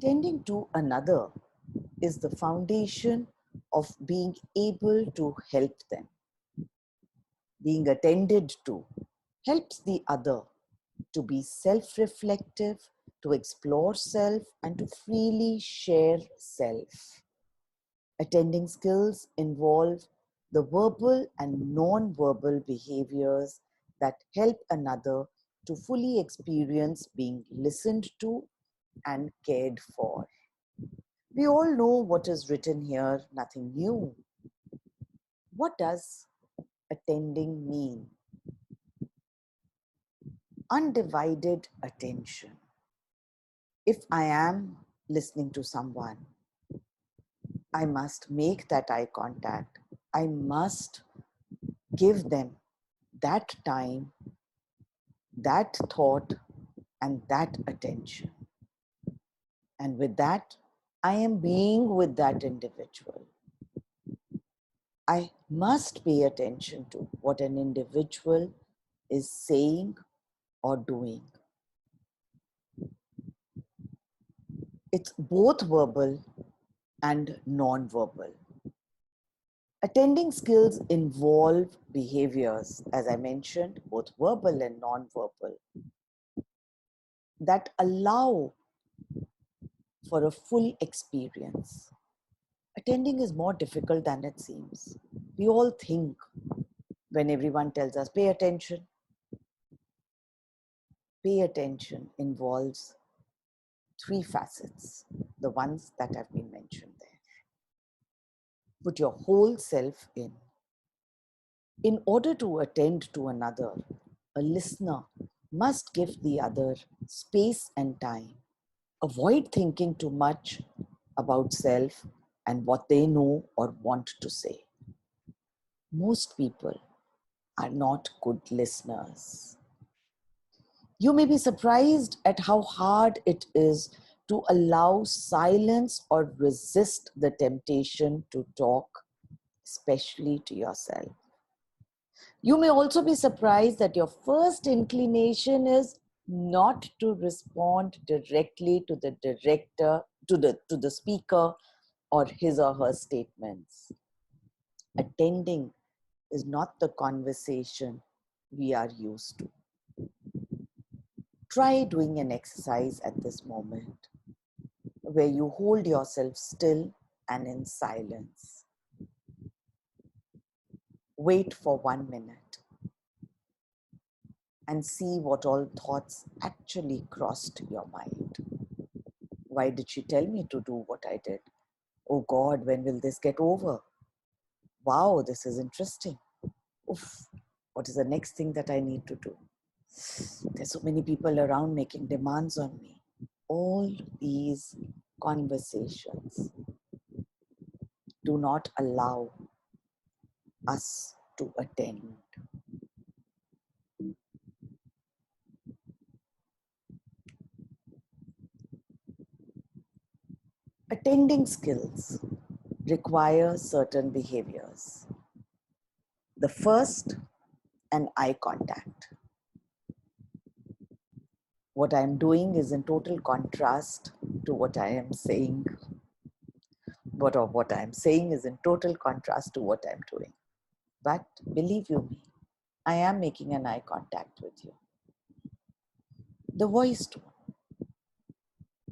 Attending to another is the foundation of being able to help them. Being attended to helps the other to be self-reflective, to explore self, and to freely share self. Attending skills involve the verbal and non-verbal behaviors that help another to fully experience being listened to and cared for. We all know what is written here, nothing new. What does attending mean? Undivided attention. If I am listening to someone, I must make that eye contact. I must give them that time, that thought, and that attention. And with that, I am being with that individual. I must pay attention to what an individual is saying or doing. It's both verbal and non-verbal. Attending skills involve behaviors, as I mentioned, both verbal and non-verbal, that allow for a full experience. Attending is more difficult than it seems. We all think when everyone tells us, pay attention. Pay attention involves three facets, the ones that have been mentioned there. Put your whole self in. In order to attend to another, a listener must give the other space and time. Avoid thinking too much about self and what they know or want to say. Most people are not good listeners. You may be surprised at how hard it is to allow silence or resist the temptation to talk, especially to yourself. You may also be surprised that your first inclination is not to respond directly to the director, to the speaker or his or her statements. Attending is not the conversation we are used to. Try doing an exercise at this moment where you hold yourself still and in silence. Wait for 1 minute and see what all thoughts actually crossed your mind. Why did she tell me to do what I did? Oh God, when will this get over? Wow, this is interesting. Oof, what is the next thing that I need to do? There's so many people around making demands on me. All these conversations do not allow us to attend. Attending skills require certain behaviors. The first, an eye contact. What I'm doing is in total contrast to what I am saying. What I'm saying is in total contrast to what I'm doing. But believe you me, I am making an eye contact with you. The voice tone.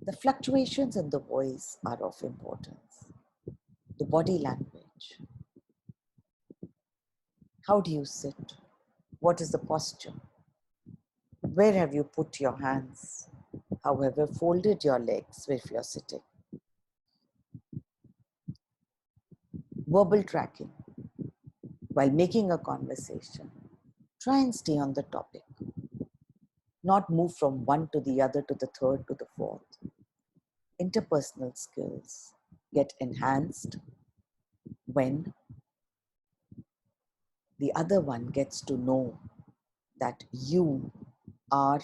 The fluctuations in the voice are of importance. The body language. How do you sit? What is the posture? Where have you put your hands? However, folded your legs if you're sitting. Verbal tracking. While making a conversation, try and stay on the topic. Not move from one to the other, to the third, to the fourth. Interpersonal skills get enhanced when the other one gets to know that you are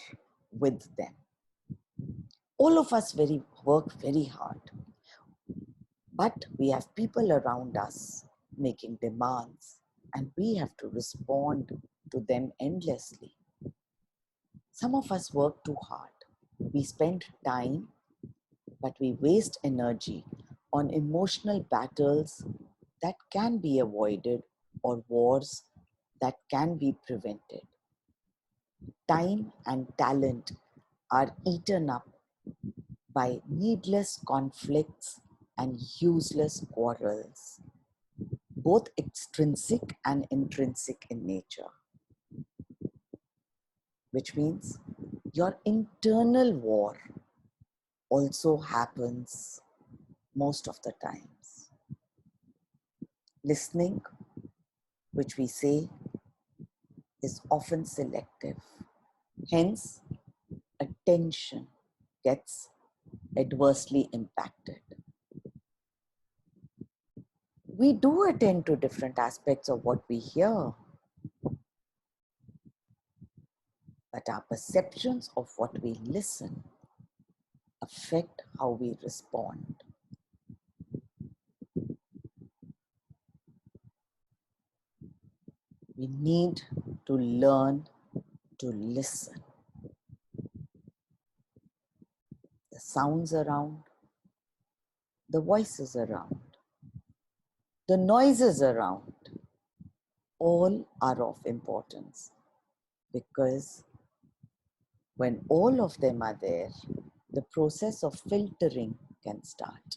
with them. All of us work very hard, but we have people around us making demands and we have to respond to them endlessly. Some of us work too hard. We spend time but we waste energy on emotional battles that can be avoided or wars that can be prevented. Time and talent are eaten up by needless conflicts and useless quarrels, both extrinsic and intrinsic in nature, which means your internal war also happens most of the times. Listening, which we say, is often selective. Hence, attention gets adversely impacted. We do attend to different aspects of what we hear, but our perceptions of what we listen affect how we respond. We need to learn to listen. The sounds around, the voices around, the noises around, all are of importance, because when all of them are there, the process of filtering can start.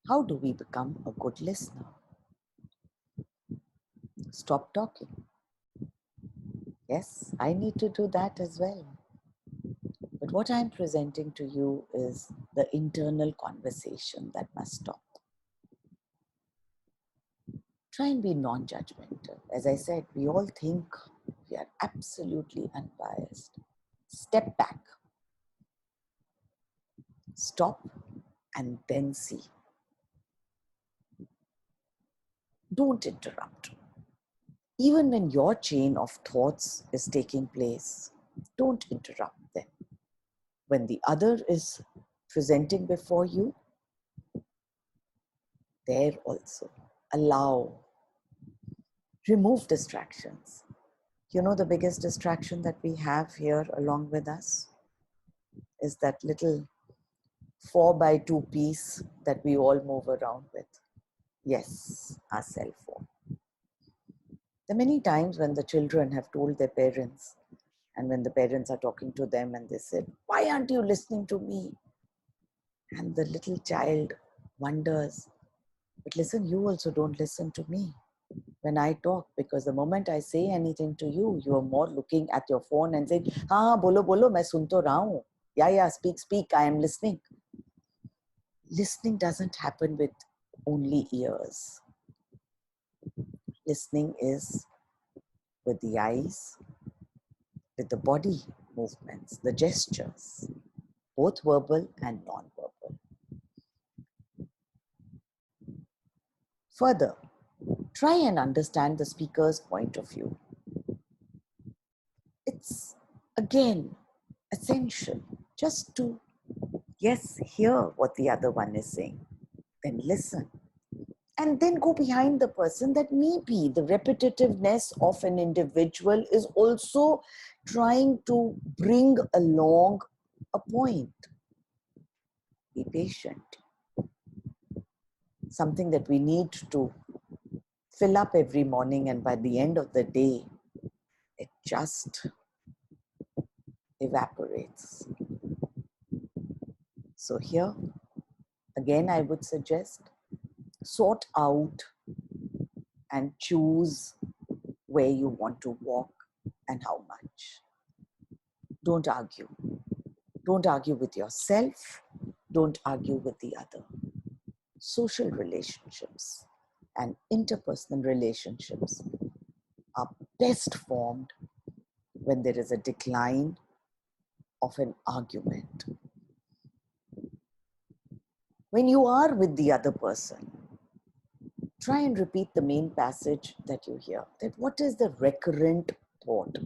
How do we become a good listener? Stop talking. Yes, I need to do that as well. But what I'm presenting to you is the internal conversation that must stop. Try and be non-judgmental. As I said, we all think we are absolutely unbiased. Step back. Stop and then see. Don't interrupt. Even when your chain of thoughts is taking place, don't interrupt them. When the other is presenting before you, there also allow. Remove distractions. You know, the biggest distraction that we have here along with us is that little 4x2 piece that we all move around with. Yes, our cell phone. There are many times when the children have told their parents, and when the parents are talking to them and they said, "Why aren't you listening to me?" And the little child wonders, "But listen, you also don't listen to me when I talk, because the moment I say anything to you, you are more looking at your phone and saying, हाँ बोलो बोलो मैं सुन तो रहा हूँ. Yeah, speak, I am listening." Listening doesn't happen with only ears. Listening is with the eyes, with the body movements, the gestures, both verbal and non-verbal. Further, try and understand the speaker's point of view. It's, again, essential just to, yes, hear what the other one is saying, then listen. And then go behind the person, that maybe the repetitiveness of an individual is also trying to bring along a point. Be patient. Something that we need to fill up every morning, and by the end of the day, it just evaporates. So here, again, I would suggest, sort out and choose where you want to walk and how much. Don't argue. Don't argue with yourself. Don't argue with the other. Social relationships and interpersonal relationships are best formed when there is a decline of an argument. When you are with the other person, try and repeat the main passage that you hear. That what is the recurrent thought?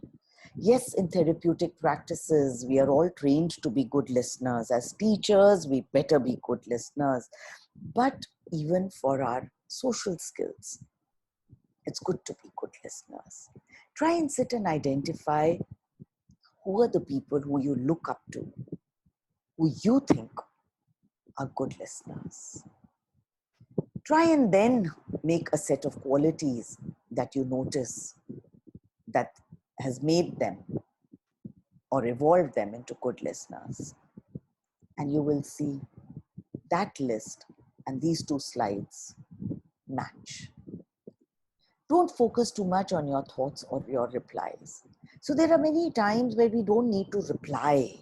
Yes, in therapeutic practices, we are all trained to be good listeners. As teachers, we better be good listeners. But even for our social skills, it's good to be good listeners. Try and sit and identify Who are the people who you look up to, who you think are good listeners? Try and then make a set of qualities that you notice that has made them or evolved them into good listeners. And you will see that list and these two slides match. Don't focus too much on your thoughts or your replies. So there are many times where we don't need to reply.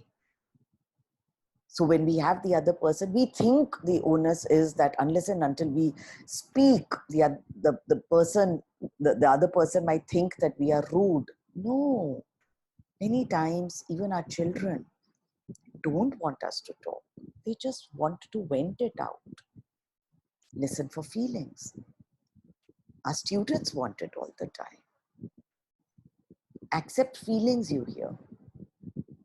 So when we have the other person, we think the onus is that unless and until we speak, the other person might think that we are rude. No. Many times, even our children don't want us to talk. They just want to vent it out. Listen for feelings. Our students want it all the time. Accept feelings you hear.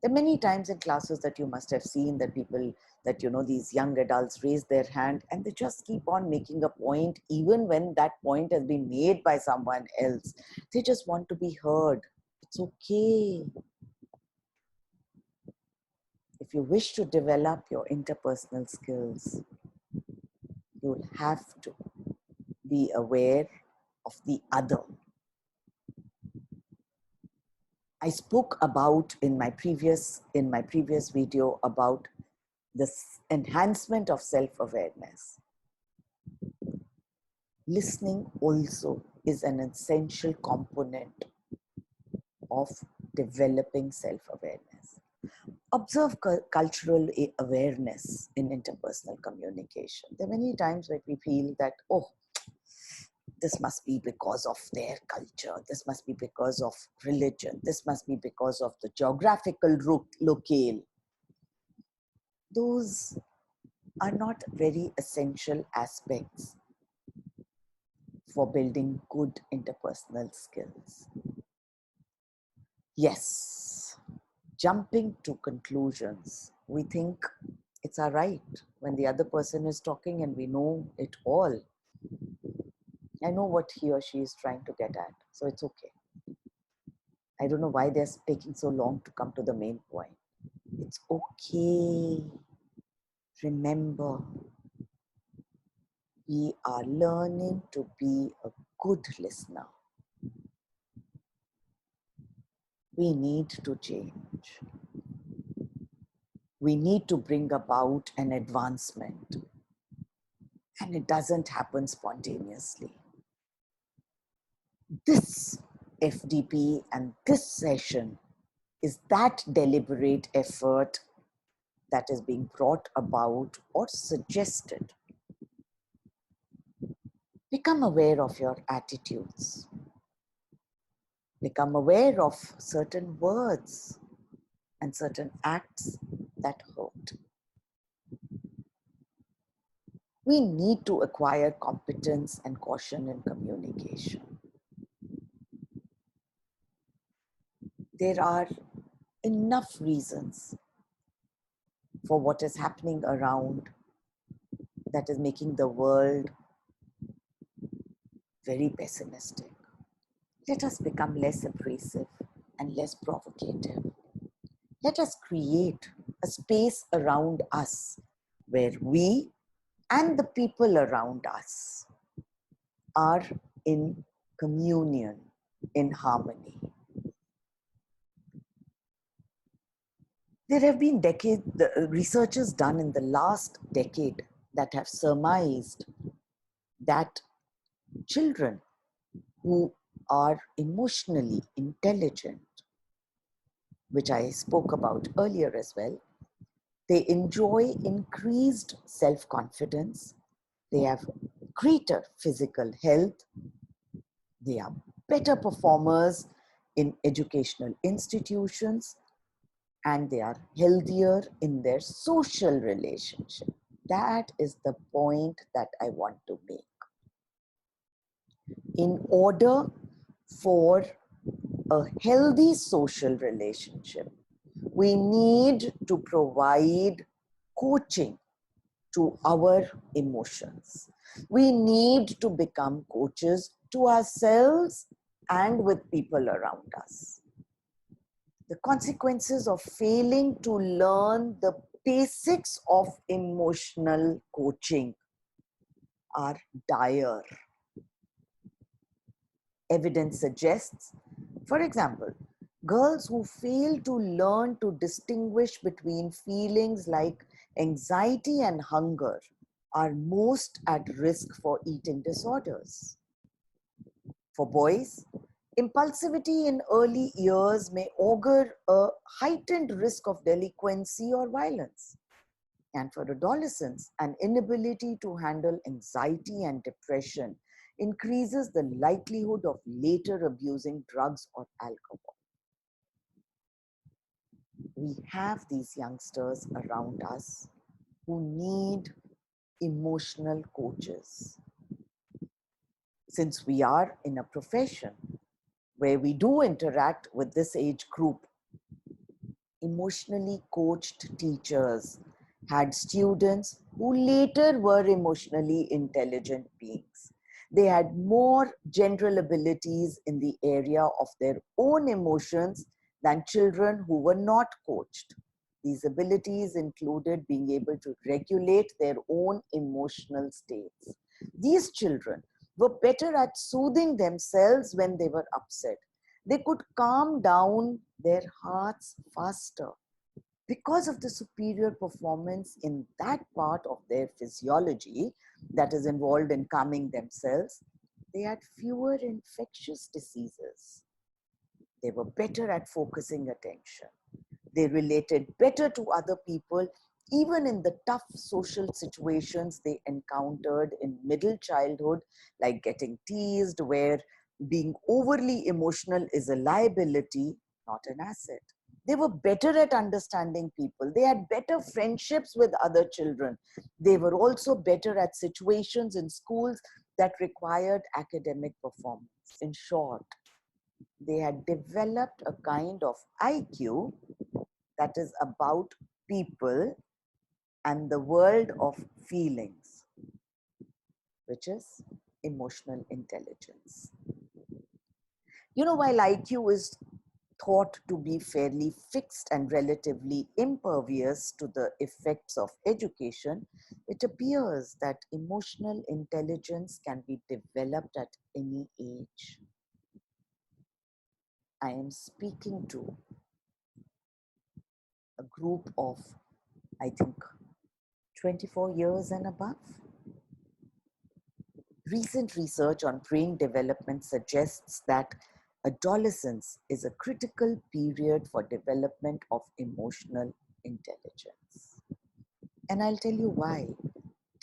There are many times in classes that you must have seen that people, that, these young adults raise their hand and they just keep on making a point, even when that point has been made by someone else. They just want to be heard. It's okay. If you wish to develop your interpersonal skills, you'll have to be aware of the other. I spoke about in my previous video about this enhancement of self-awareness. Listening also is an essential component of developing self-awareness. Observe cultural awareness in interpersonal communication. There are many times where we feel that, oh, this must be because of their culture, this must be because of religion, this must be because of the geographical locale. Those are not very essential aspects for building good interpersonal skills. Yes, jumping to conclusions. We think it's our right when the other person is talking and we know it all. I know what he or she is trying to get at, so it's okay. I don't know why they're taking so long to come to the main point. It's okay. Remember, we are learning to be a good listener. We need to change. We need to bring about an advancement. And it doesn't happen spontaneously. This FDP and this session is that deliberate effort that is being brought about or suggested. Become aware of your attitudes. Become aware of certain words and certain acts that hurt. We need to acquire competence and caution in communication. There are enough reasons for what is happening around that is making the world very pessimistic. Let us become less abrasive and less provocative. Let us create a space around us where we and the people around us are in communion, in harmony. There have been researches done in the last decade that have surmised that children who are emotionally intelligent, which I spoke about earlier as well, they enjoy increased self-confidence, they have greater physical health, they are better performers in educational institutions, and they are healthier in their social relationship. That is the point that I want to make. In order for a healthy social relationship, we need to provide coaching to our emotions. We need to become coaches to ourselves and with people around us. The consequences of failing to learn the basics of emotional coaching are dire. Evidence suggests, for example, girls who fail to learn to distinguish between feelings like anxiety and hunger are most at risk for eating disorders. For boys, impulsivity in early years may augur a heightened risk of delinquency or violence. And for adolescents, an inability to handle anxiety and depression increases the likelihood of later abusing drugs or alcohol. We have these youngsters around us who need emotional coaches. Since we are in a profession where we do interact with this age group, emotionally coached teachers had students who later were emotionally intelligent beings. They had more general abilities in the area of their own emotions than children who were not coached. These abilities included being able to regulate their own emotional states. These children were better at soothing themselves when they were upset. They could calm down their hearts faster. Because of the superior performance in that part of their physiology that is involved in calming themselves, they had fewer infectious diseases. They were better at focusing attention. They related better to other people, even in the tough social situations they encountered in middle childhood, like getting teased, where being overly emotional is a liability, not an asset. They were better at understanding people. They had better friendships with other children. They were also better at situations in schools that required academic performance. In short, they had developed a kind of IQ that is about people and the world of feelings, which is emotional intelligence. You know, while IQ is thought to be fairly fixed and relatively impervious to the effects of education, it appears that emotional intelligence can be developed at any age. I am speaking to a group of, I think, 24 years and above. Recent research on brain development suggests that adolescence is a critical period for development of emotional intelligence. And I'll tell you why.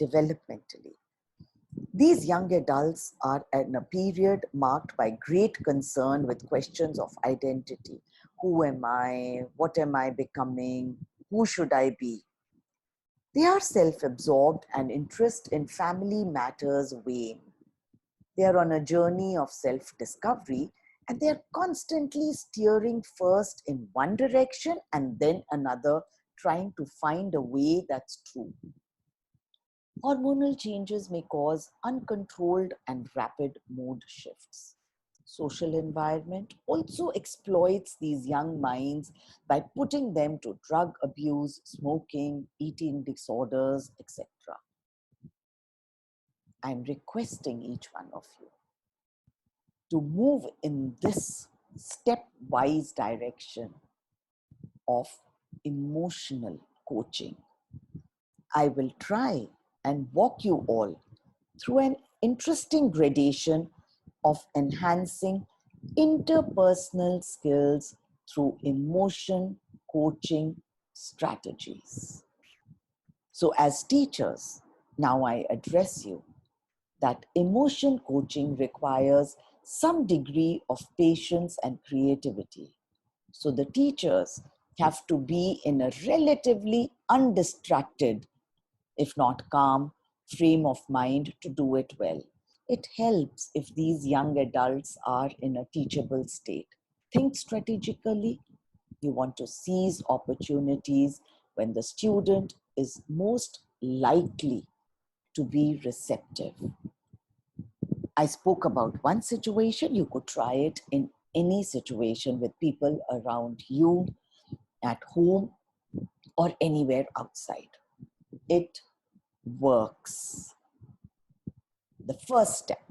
Developmentally, these young adults are in a period marked by great concern with questions of identity. Who am I? What am I becoming? Who should I be? They are self-absorbed and interest in family matters wane. They are on a journey of self-discovery and they are constantly steering first in one direction and then another, trying to find a way that's true. Hormonal changes may cause uncontrolled and rapid mood shifts. Social environment also exploits these young minds by putting them to drug abuse, smoking, eating disorders, etc. I'm requesting each one of you to move in this stepwise direction of emotional coaching. I will try and walk you all through an interesting gradation of enhancing interpersonal skills through emotion coaching strategies. So as teachers, now I address you that emotion coaching requires some degree of patience and creativity. So the teachers have to be in a relatively undistracted, if not calm, frame of mind to do it well. It helps if these young adults are in a teachable state. Think strategically. You want to seize opportunities when the student is most likely to be receptive. I spoke about one situation. You could try it in any situation with people around you, at home, or anywhere outside. It works. The first step,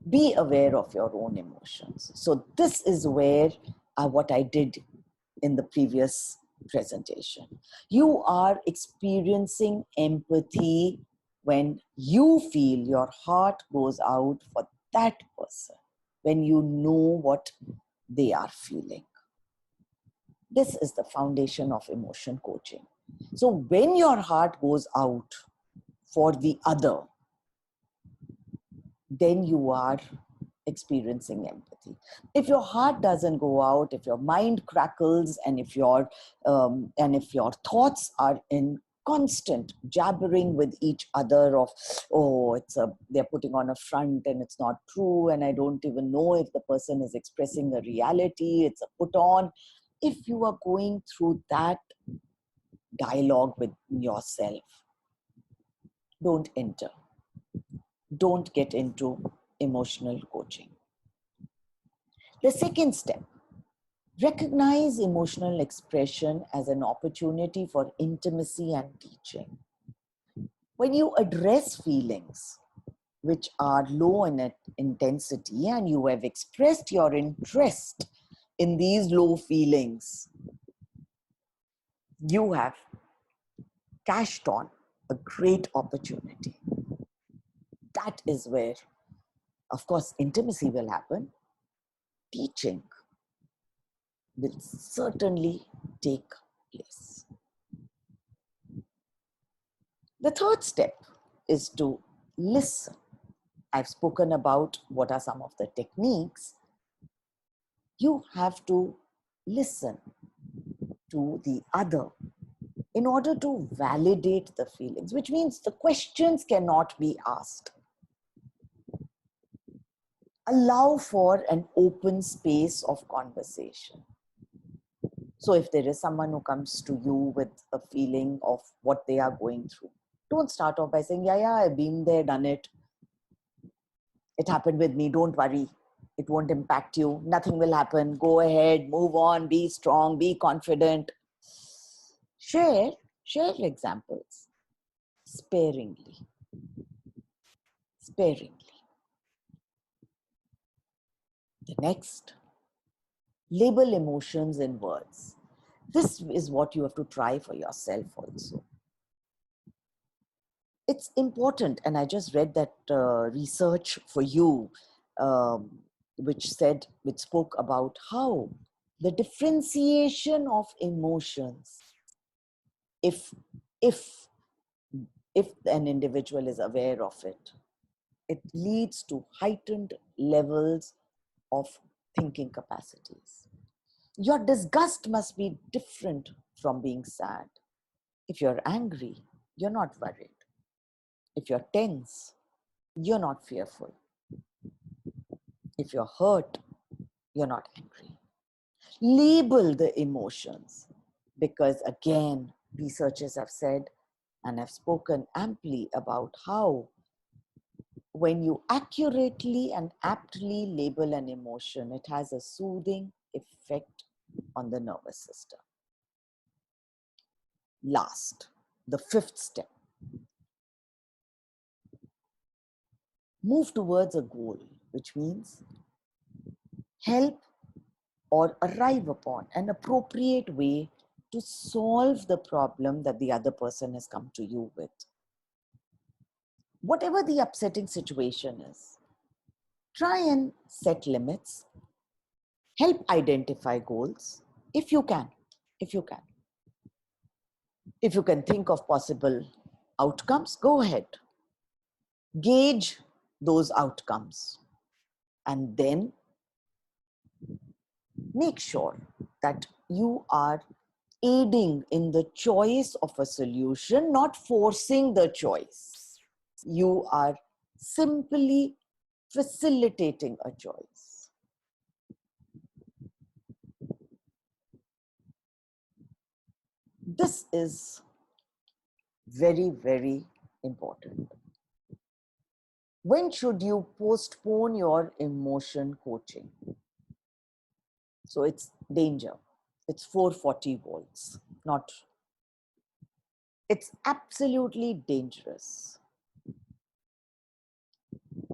be aware of your own emotions. So this is where what I did in the previous presentation. You are experiencing empathy when you feel your heart goes out for that person, when you know what they are feeling. This is the foundation of emotion coaching. So when your heart goes out for the other, then you are experiencing empathy. If your heart doesn't go out, if your mind crackles, and if your thoughts are in constant jabbering with each other of, oh, they're putting on a front and it's not true, and I don't even know if the person is expressing a reality, it's a put on. If you are going through that dialogue with yourself, don't enter. Don't get into emotional coaching. The second step, recognize emotional expression as an opportunity for intimacy and teaching. When you address feelings which are low in intensity and you have expressed your interest in these low feelings, you have cashed on a great opportunity. That is where, of course, intimacy will happen. Teaching will certainly take place. The third step is to listen. I've spoken about what are some of the techniques. You have to listen to the other in order to validate the feelings, which means the questions cannot be asked. Allow for an open space of conversation. So if there is someone who comes to you with a feeling of what they are going through, don't start off by saying, yeah, I've been there, done it. It happened with me, don't worry. It won't impact you. Nothing will happen. Go ahead, move on, be strong, be confident. Share examples sparingly. Sparingly. The next, label emotions in words. This is what you have to try for yourself also. It's important, and I just read that research for you, which spoke about how the differentiation of emotions, if an individual is aware of it, it leads to heightened levels of thinking capacities. Your disgust must be different from being sad. If you're angry, you're not worried. If you're tense, you're not fearful. If you're hurt, you're not angry. Label the emotions, because again, researchers have said and have spoken amply about how when you accurately and aptly label an emotion, it has a soothing effect on the nervous system. Last, the fifth step. Move towards a goal, which means help or arrive upon an appropriate way to solve the problem that the other person has come to you with. Whatever the upsetting situation is, try and set limits, help identify goals if you can. If you can think of possible outcomes, go ahead. Gauge those outcomes and then make sure that you are aiding in the choice of a solution, not forcing the choice. You are simply facilitating a choice. This is very, very important. When should you postpone your emotion coaching? So it's danger. It's 440 volts, not, it's absolutely dangerous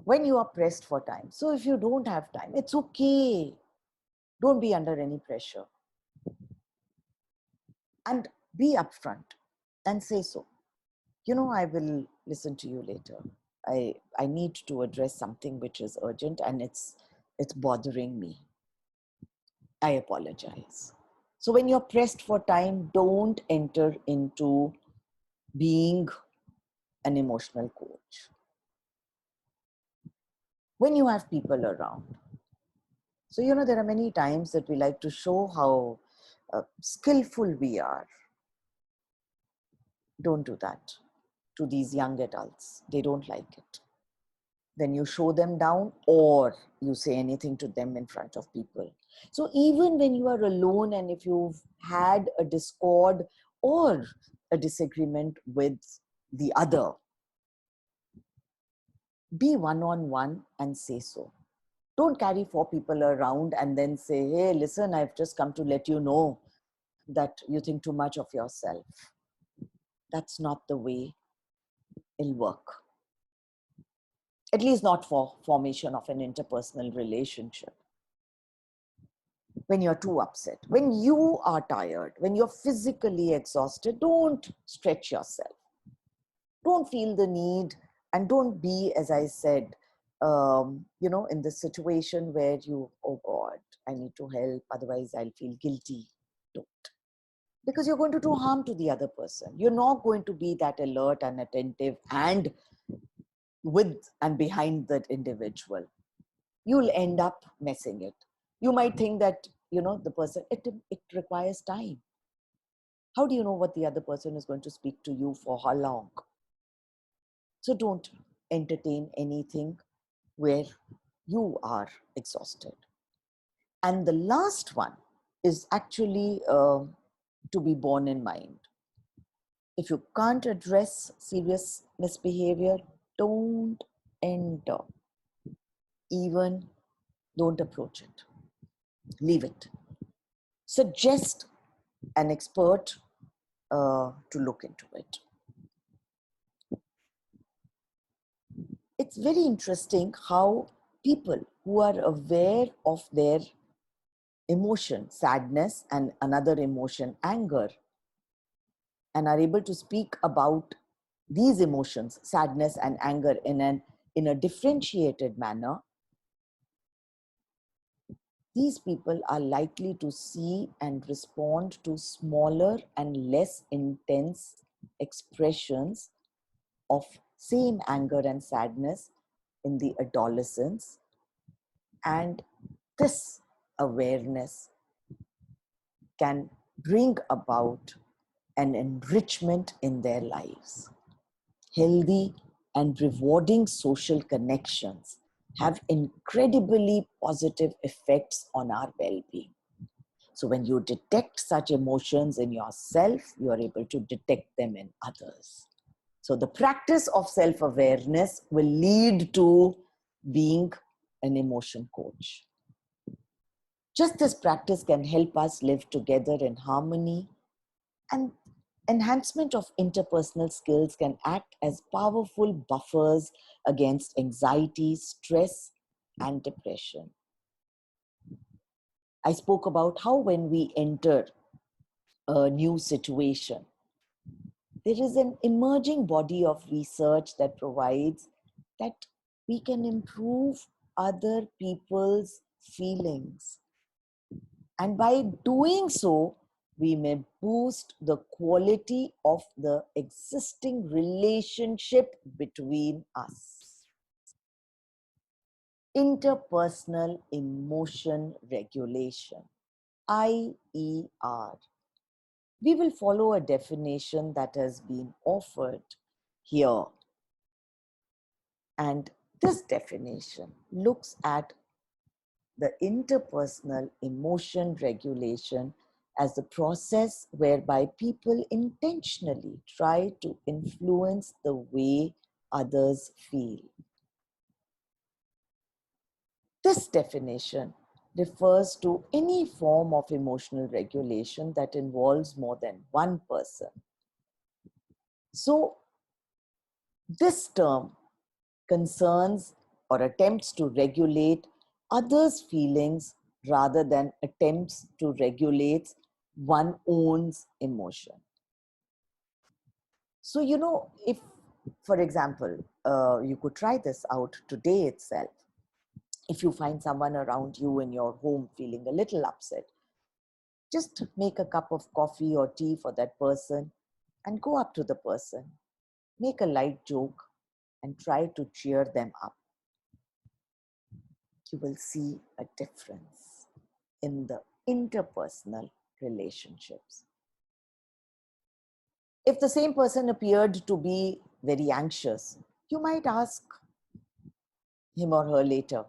when you are pressed for time. So if you don't have time, it's okay. Don't be under any pressure. And be upfront and say so. You know, I will listen to you later. I need to address something which is urgent and it's bothering me. I apologize. So when you're pressed for time, don't enter into being an emotional coach. When you have people around. So, you know, there are many times that we like to show how skillful we are. Don't do that to these young adults. They don't like it. Then you show them down or you say anything to them in front of people. So even when you are alone and if you've had a discord or a disagreement with the other, be one-on-one and say so. Don't carry 4 people around and then say, hey, listen, I've just come to let you know that you think too much of yourself. That's not the way it'll work. At least not for formation of an interpersonal relationship. When you're too upset, when you are tired, when you're physically exhausted, don't stretch yourself. Don't feel the need and don't be, as I said, you know, in the situation where you, oh God, I need to help, otherwise I'll feel guilty. Don't. Because you're going to do harm to the other person. You're not going to be that alert and attentive and with and behind that individual. You'll end up messing it. You might think that, you know, the person, it requires time. How do you know what the other person is going to speak to you for how long? So don't entertain anything where you are exhausted. And the last one is actually to be borne in mind. If you can't address serious misbehavior, don't enter. Even don't approach it. Leave it. Suggest an expert to look into it. It's very interesting how people who are aware of their emotion, sadness, and another emotion, anger, and are able to speak about these emotions, sadness and anger, in a differentiated manner, these people are likely to see and respond to smaller and less intense expressions of same anger and sadness in the adolescence. And this awareness can bring about an enrichment in their lives. Healthy and rewarding social connections have incredibly positive effects on our well-being. So when you detect such emotions in yourself, you are able to detect them in others. So the practice of self-awareness will lead to being an emotion coach. Just this practice can help us live together in harmony, and enhancement of interpersonal skills can act as powerful buffers against anxiety, stress, and depression. I spoke about how when we enter a new situation, there is an emerging body of research that provides that we can improve other people's feelings. And by doing so, we may boost the quality of the existing relationship between us. Interpersonal emotion regulation, IER. We will follow a definition that has been offered here. And this definition looks at the interpersonal emotion regulation as the process whereby people intentionally try to influence the way others feel. This definition refers to any form of emotional regulation that involves more than one person. So this term concerns or attempts to regulate others' feelings rather than attempts to regulate one's own emotion. So, if, for example, you could try this out today itself. If you find someone around you in your home feeling a little upset, just make a cup of coffee or tea for that person and go up to the person, make a light joke, and try to cheer them up. You will see a difference in the interpersonal relationships. If the same person appeared to be very anxious, you might ask him or her later,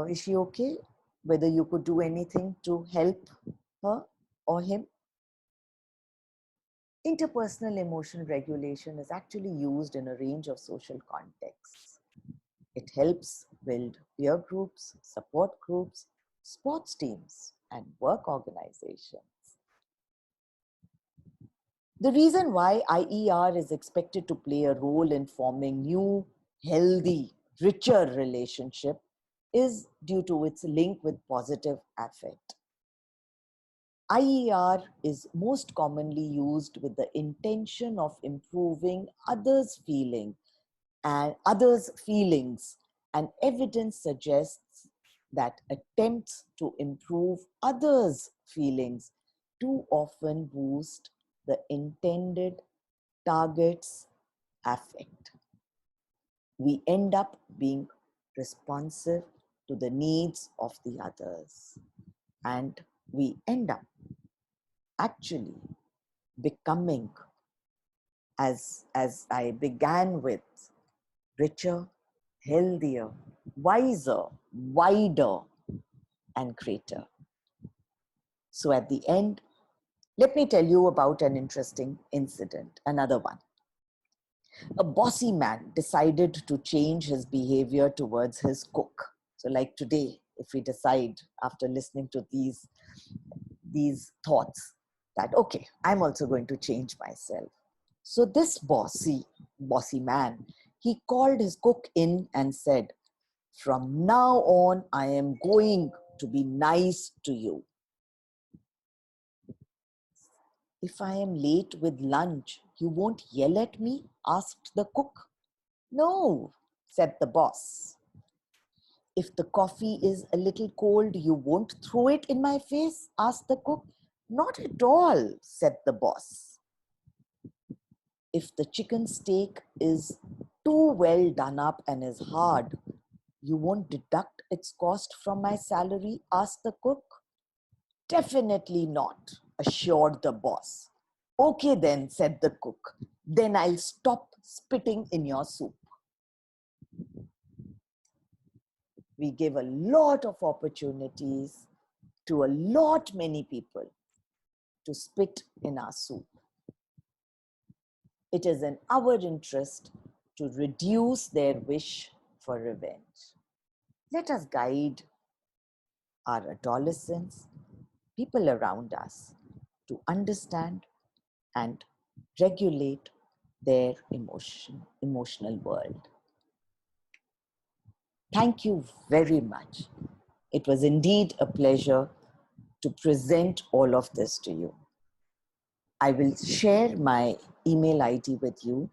is she okay? Whether you could do anything to help her or him. Interpersonal emotion regulation is actually used in a range of social contexts. It helps build peer groups, support groups, sports teams, and work organizations. The reason why IER is expected to play a role in forming new, healthy, richer relationship is due to its link with positive affect. IER is most commonly used with the intention of improving others' feelings, and evidence suggests that attempts to improve others' feelings too often boost the intended target's affect. We end up being responsive to the needs of the others, and we end up actually becoming, as I began with, richer, healthier, wiser, wider, and greater. So at the end, let me tell you about an interesting incident, another one. A bossy man decided to change his behavior towards his cook. So like today, if we decide after listening to these thoughts that, okay, I'm also going to change myself. So this bossy man, he called his cook in and said, from now on, I am going to be nice to you. If I am late with lunch, you won't yell at me? Asked the cook. No, said the boss. If the coffee is a little cold, you won't throw it in my face? Asked the cook. Not at all, said the boss. If the chicken steak is too well done up and is hard, you won't deduct its cost from my salary? Asked the cook. Definitely not, assured the boss. Okay then, said the cook. Then I'll stop spitting in your soup. We give a lot of opportunities to a lot many people to spit in our soup. It is in our interest to reduce their wish for revenge. Let us guide our adolescents, people around us, to understand and regulate their emotional world. Thank you very much. It was indeed a pleasure to present all of this to you. I will share my email ID with you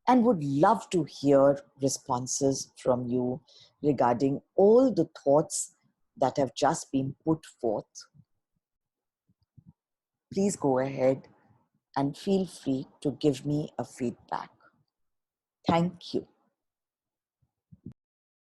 and would love to hear responses from you regarding all the thoughts that have just been put forth. Please go ahead and feel free to give me a feedback. Thank you.